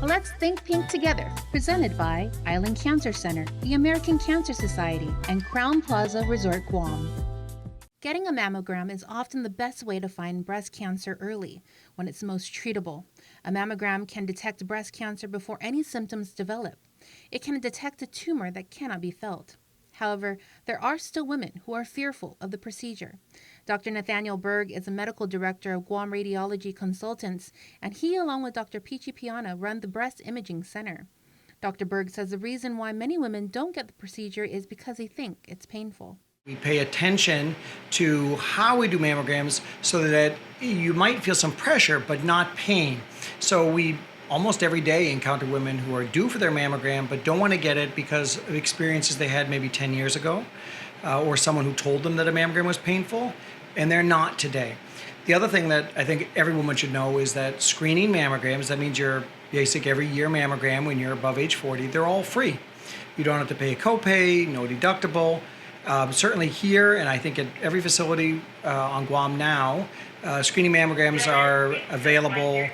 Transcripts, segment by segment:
Let's Think Pink Together, presented by Island Cancer Center, the American Cancer Society, and Crown Plaza Resort Guam. Getting a mammogram is often the best way to find breast cancer early, when it's most treatable. A mammogram can detect breast cancer before any symptoms develop. It can detect a tumor that cannot be felt. However, there are still women who are fearful of the procedure. Dr. Nathaniel Berg is a medical director of Guam Radiology Consultants, and he, along with Dr. Peachy Piana, run the Breast Imaging Center. Dr. Berg says the reason why many women don't get the procedure is because they think it's painful. We pay attention to how we do mammograms so that you might feel some pressure but not pain. So we almost every day encounter women who are due for their mammogram but don't want to get it because of experiences they had maybe 10 years ago or someone who told them that a mammogram was painful, and they're not today. The other thing that I think every woman should know is that screening mammograms, that means your basic every year mammogram when you're above age 40, they're all free. You don't have to pay a copay, no deductible. Certainly here, and I think at every facility on Guam now, screening mammograms are available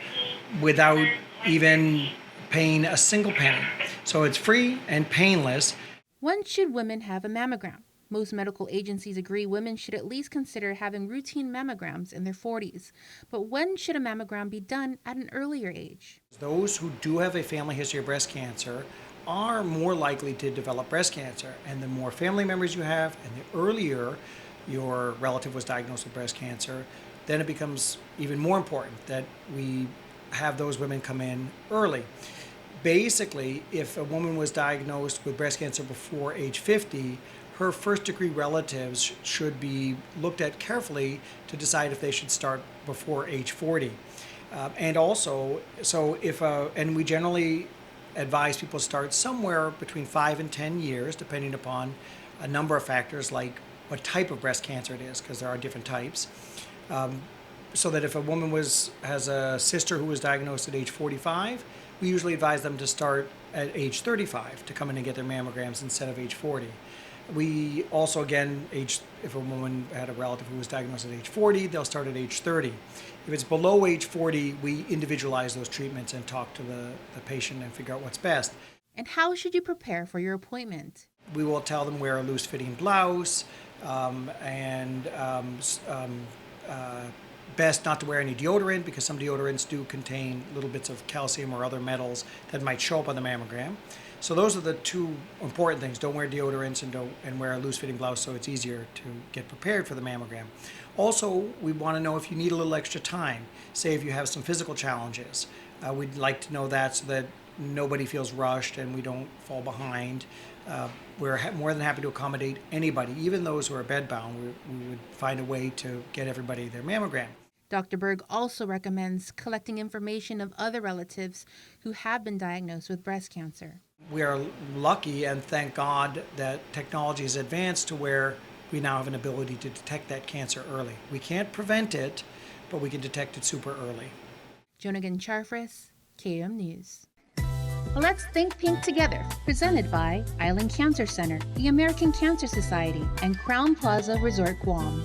without even paying a single penny. So it's free and painless. When should women have a mammogram? Most medical agencies agree women should at least consider having routine mammograms in their 40s. But when should a mammogram be done at an earlier age? Those who do have a family history of breast cancer are more likely to develop breast cancer. And the more family members you have and the earlier your relative was diagnosed with breast cancer, then it becomes even more important that we have those women come in early. Basically, if a woman was diagnosed with breast cancer before age 50, her first degree relatives should be looked at carefully to decide if they should start before age 40. And also, and we generally advise people start somewhere between 5 and 10 years, depending upon a number of factors like what type of breast cancer it is, because there are different types. So that if a woman has a sister who was diagnosed at age 45, we usually advise them to start at age 35 to come in and get their mammograms instead of age 40. We also, again, if a woman had a relative who was diagnosed at age 40, they'll start at age 30. If it's below age 40, we individualize those treatments and talk to the patient and figure out what's best. And how should you prepare for your appointment? We will tell them wear a loose-fitting blouse best not to wear any deodorant because some deodorants do contain little bits of calcium or other metals that might show up on the mammogram. So those are the two important things. Don't wear deodorants and wear a loose-fitting blouse so it's easier to get prepared for the mammogram. Also, we want to know if you need a little extra time. Say if you have some physical challenges. We'd like to know that so that nobody feels rushed and we don't fall behind. We're more than happy to accommodate anybody, even those who are bedbound. We would find a way to get everybody their mammogram. Dr. Berg also recommends collecting information of other relatives who have been diagnosed with breast cancer. We are lucky and thank God that technology has advanced to where we now have an ability to detect that cancer early. We can't prevent it, but we can detect it super early. Joan Aguon Charfauros, KM News. Let's Think Pink Together, presented by Island Cancer Center, the American Cancer Society, and Crown Plaza Resort Guam.